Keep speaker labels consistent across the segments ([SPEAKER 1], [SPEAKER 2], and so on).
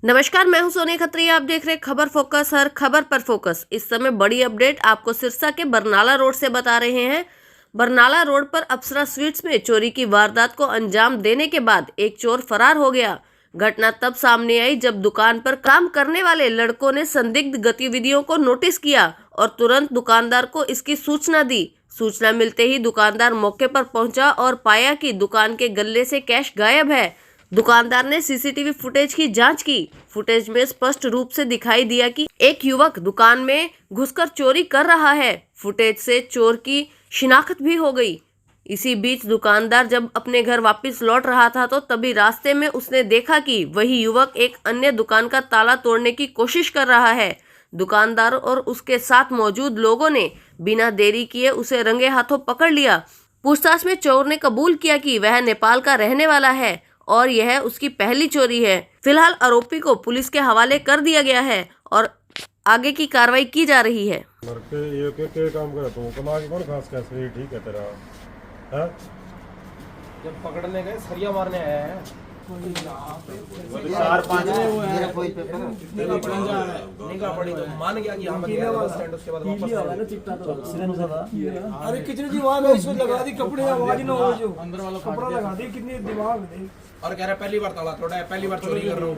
[SPEAKER 1] नमस्कार, मैं हूं सोनी खत्री। आप देख रहे खबर फोकस, हर खबर पर फोकस। इस समय बड़ी अपडेट आपको सिरसा के बरनाला रोड से बता रहे हैं। बरनाला रोड पर अप्सरा स्वीट्स में चोरी की वारदात को अंजाम देने के बाद एक चोर फरार हो गया। घटना तब सामने आई जब दुकान पर काम करने वाले लड़कों ने संदिग्ध गतिविधियों को नोटिस किया और तुरंत दुकानदार को इसकी सूचना दी। सूचना मिलते ही दुकानदार मौके पर पहुंचा और पाया कि दुकान के गल्ले से कैश गायब है। दुकानदार ने सीसीटीवी फुटेज की जांच की। फुटेज में स्पष्ट रूप से दिखाई दिया कि एक युवक दुकान में घुसकर चोरी कर रहा है। फुटेज से चोर की शिनाख्त भी हो गई। इसी बीच दुकानदार जब अपने घर वापस लौट रहा था तो तभी रास्ते में उसने देखा कि वही युवक एक अन्य दुकान का ताला तोड़ने की कोशिश कर रहा है। दुकानदार और उसके साथ मौजूद लोगों ने बिना देरी किए उसे रंगे हाथों पकड़ लिया। पूछताछ में चोर ने कबूल किया कि वह नेपाल का रहने वाला है और यह उसकी पहली चोरी है। फिलहाल आरोपी को पुलिस के हवाले कर दिया गया है और आगे की कार्रवाई की जा रही है।
[SPEAKER 2] काम कर तू कमा के कौन खास कैसे ठीक है तेरा है?
[SPEAKER 3] जब पकड़ने गए सरिया मारने आया है।
[SPEAKER 2] 4-5
[SPEAKER 3] कोई पेपर निगाह पड़ी तो मान गया कि हम बस स्टैंड। उसके बाद वापस
[SPEAKER 4] अरे कितनी दिमाग है इसमें लगा दी कपड़े आवाज ना हो जो
[SPEAKER 3] अंदर वाला
[SPEAKER 4] कपड़ा लगा दी कितनी दिमाग है।
[SPEAKER 3] और कह रहा पहली बार ताला तोड़ा है, पहली बार चोरी कर रहा हूँ।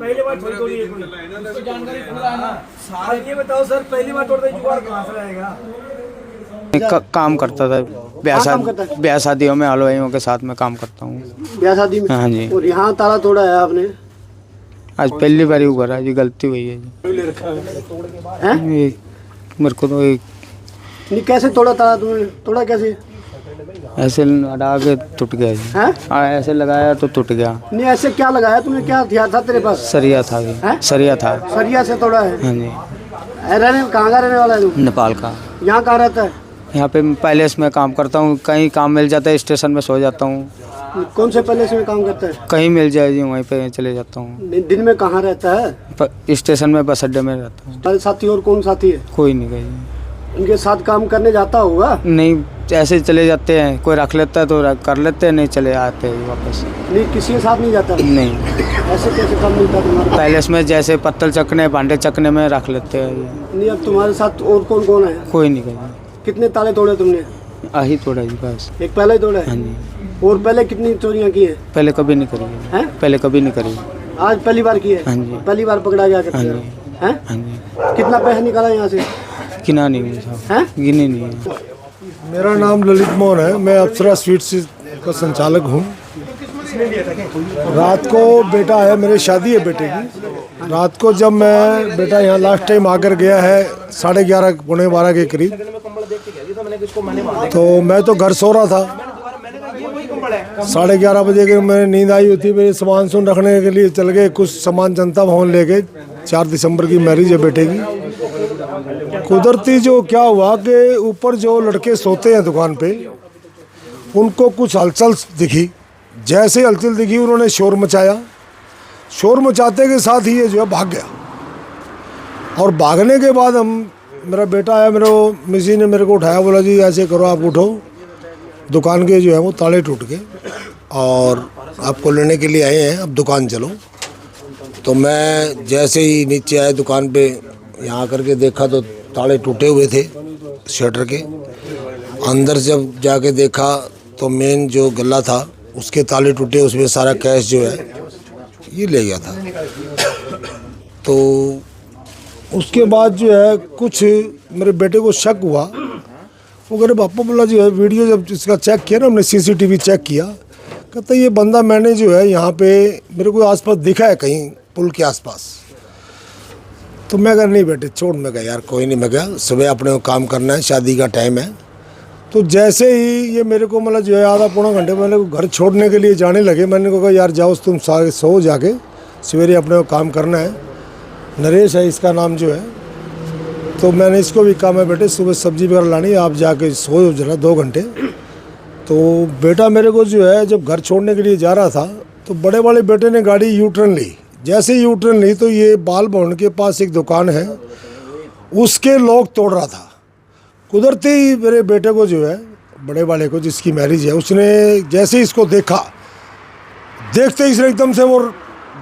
[SPEAKER 4] पहली बार चोरी
[SPEAKER 3] इसको जानकारी पूरा है ना।
[SPEAKER 4] सारे ये बताओ सर, पहली बार तोड़ते जुगाड़ कहाँ से रहेगा?
[SPEAKER 5] काम करता था ब्याह शादियों में, हलवाइयों के साथ में काम करता हूँ।
[SPEAKER 6] ब्याह शादी में?
[SPEAKER 5] हाँ जी।
[SPEAKER 6] और यहाँ ताला तोड़ा है आपने?
[SPEAKER 5] आज पहली बार ही हुआ है जी, गलती हुई है जी। मेरे को तो
[SPEAKER 6] नहीं, कैसे तोड़ा ताला तुमने? तोड़ा कैसे?
[SPEAKER 5] ऐसे अड़ा के टूट गया जी। ऐसे लगाया तो टूट गया।
[SPEAKER 6] नहीं, ऐसे क्या लगाया तुमने? क्या हथियार था तेरे पास?
[SPEAKER 5] सरिया था जी। सरिया था।
[SPEAKER 6] सरिया से तोड़ा है?
[SPEAKER 5] हाँ जी।
[SPEAKER 6] कहाँ का रहने वाला है तू?
[SPEAKER 5] नेपाल का।
[SPEAKER 6] यहाँ कहाँ रहता है?
[SPEAKER 5] यहाँ पे पैलेस में काम करता हूँ। कहीं काम मिल जाता है, स्टेशन में सो जाता हूँ।
[SPEAKER 6] कौन से पैलेस में काम करता है?
[SPEAKER 5] कहीं मिल जाए जी, वहीं पे चले जाता हूँ।
[SPEAKER 6] दिन में कहाँ रहता है?
[SPEAKER 5] स्टेशन में, बस अड्डे में रहता हूँ।
[SPEAKER 6] तुम्हारे साथी और कौन साथी है?
[SPEAKER 5] कोई नहीं गई।
[SPEAKER 6] उनके साथ काम करने जाता होगा?
[SPEAKER 5] नहीं, ऐसे ही चले जाते हैं। कोई रख लेता है तो कर लेते हैं, नहीं चले आते हैं वापस।
[SPEAKER 6] नहीं, किसी के साथ नहीं जाता?
[SPEAKER 5] नहीं।
[SPEAKER 6] ऐसे कैसे काम मिलता तुम्हारा?
[SPEAKER 5] पैलेस में जैसे पत्तल चकने, भांडे चकने में रख लेते हैं।
[SPEAKER 6] नहीं, अब तुम्हारे साथ और कौन कौन है?
[SPEAKER 5] कोई नहीं गई।
[SPEAKER 6] कितने ताले तोड़े तुमने?
[SPEAKER 5] आही तोड़ा जी बस।
[SPEAKER 6] एक पहले ही तोड़ा है?
[SPEAKER 5] हाँ जी।
[SPEAKER 6] और पहले कितनी चोरियाँ की है?
[SPEAKER 5] पहले कभी नहीं करी
[SPEAKER 6] हैं?
[SPEAKER 5] पहले कभी नहीं करी।
[SPEAKER 6] आज पहली बार की है?
[SPEAKER 5] हाँ जी।
[SPEAKER 6] पहली बार पकड़ा गया?
[SPEAKER 5] हाँ जी।
[SPEAKER 6] हैं?
[SPEAKER 5] हाँ जी।
[SPEAKER 6] कितना पैसा निकाला यहाँ से?
[SPEAKER 5] गिना नहीं है साहब।
[SPEAKER 6] हैं?
[SPEAKER 5] गिने नहीं है।
[SPEAKER 2] मेरा नाम ललित मोहन है। मैं अप्सरा स्वीट्स का संचालक हूँ। रात को बेटा है मेरे, शादी है बेटे की। रात को जब मैं बेटा यहाँ लास्ट टाइम आकर गया है 11:30 पौने 12 के करीब, तो मैं तो घर सो रहा था। 11:30 बजे के मैंने नींद आई होती, मेरे सामान सुन रखने के लिए चल गए। कुछ सामान जनता भवन ले गए। 4 दिसंबर की मैरिज है बेटे की। कुदरती जो क्या हुआ कि ऊपर जो लड़के सोते हैं दुकान पे, उनको कुछ हलचल दिखी। जैसे हलचल दिखी उन्होंने शोर मचाया। शोर मचाते के साथ ही ये जो है भाग गया। और भागने के बाद मेरा बेटा आया, मेरे मिसी ने मेरे को उठाया, बोला जी ऐसे करो, आप उठो, दुकान के जो है वो ताले टूट गए और आपको लेने के लिए आए हैं, अब दुकान चलो। तो मैं जैसे ही नीचे आया दुकान पे, यहाँ करके देखा तो ताले टूटे हुए थे शटर के। अंदर जब जाके देखा तो मेन जो गल्ला था उसके ताले टूटे, उसमें सारा कैश जो है ये ले गया था। तो उसके बाद जो है कुछ मेरे बेटे को शक हुआ। वो कह रहे पापा, बोला जो है वीडियो जब इसका चेक किया ना, हमने सीसीटीवी चेक किया, कहता ये बंदा मैंने जो है यहाँ पे मेरे को आसपास दिखा है कहीं पुल के आसपास। तो मैं कहा नहीं बेटे छोड़। मैं कहा यार कोई नहीं। मैं कहा सुबह अपने को काम करना है, शादी का टाइम है। तो जैसे ही ये मेरे को मतलब जो है आधा पौना घंटे मैंने घर छोड़ने के लिए जाने लगे, मैंने कहा यार जाओ तुम सो जाके, सवेरे अपने को काम करना है। नरेश है इसका नाम जो है। तो मैंने इसको भी कहा, मैं बेटे सुबह सब्जी वगैरह लानी है, आप जाके सो जरा 2 घंटे। तो बेटा मेरे को जो है जब घर छोड़ने के लिए जा रहा था तो बड़े वाले बेटे ने गाड़ी यू टर्न ली। जैसे ही यू टर्न ली तो ये बाल भवन के पास एक दुकान है, उसके लॉक तोड़ रहा था। कुदरती ही मेरे बेटे को जो है, बड़े वाले को जिसकी मैरिज है, उसने जैसे ही इसको देखा, देखते ही इसने एकदम से वो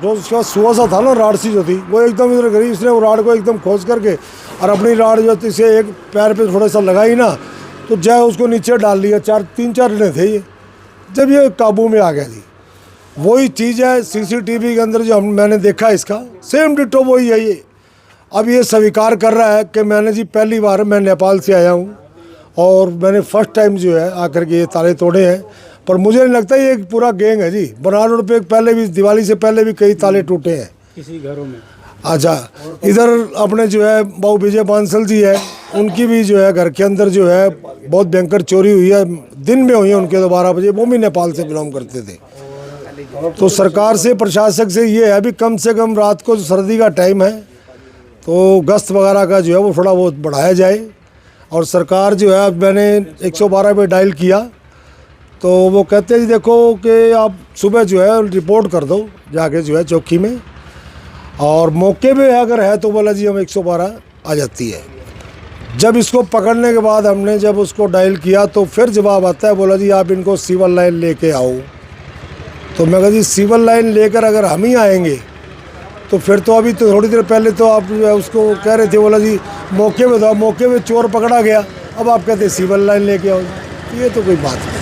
[SPEAKER 2] जो उसका सुआ सा था ना, राड सी जो थी, वो एकदम इधर करी। इसने वो राड को एकदम खोज करके और अपनी राड जो थी इसे एक पैर पे थोड़ा सा लगाई ना, तो जय उसको नीचे डाल लिया। 3-4 जने थे ये, जब ये काबू में आ गया जी। वही चीज़ है सीसीटीवी के अंदर जो मैंने देखा इसका, सेम डिटो वही है ये। अब ये स्वीकार कर रहा है कि मैंने जी पहली बार मैं नेपाल से आया हूँ और मैंने फर्स्ट टाइम जो है आकर के ये ताले तोड़े हैं। पर मुझे नहीं लगता ये एक पूरा गैंग है जी। बरनाला रोड पे पहले भी, दिवाली से पहले भी कई ताले टूटे हैं
[SPEAKER 6] किसी घरों में।
[SPEAKER 2] अच्छा, इधर अपने जो है बाबू विजय बांसल जी है, उनकी भी जो है घर के अंदर जो है बहुत भयंकर चोरी हुई है। दिन में हुई है उनके, 12 बजे। वो भी नेपाल से बिलोंग करते थे। तो सरकार से, प्रशासक से ये है भी कम से कम रात को, सर्दी का टाइम है तो गश्त वगैरह का जो है वो थोड़ा बहुत बढ़ाया जाए। और सरकार जो है, अब मैंने 112 पे डायल किया तो वो कहते हैं जी देखो कि आप सुबह जो है रिपोर्ट कर दो जाके जो है चौकी में, और मौके पे अगर है तो बोला जी हम 112 आ जाती है। जब इसको पकड़ने के बाद हमने जब उसको डायल किया तो फिर जवाब आता है, बोला जी आप इनको सिविल लाइन लेके आओ। तो मैं कहा जी सिविल लाइन लेकर अगर हम ही आएंगे तो फिर तो अभी तो थोड़ी देर पहले तो आप जो है उसको कह रहे थे, बोला जी मौके पे था, मौके पे चोर पकड़ा गया, अब आप कहते सिविल लाइन लेके आओ। ये तो कोई बात नहीं।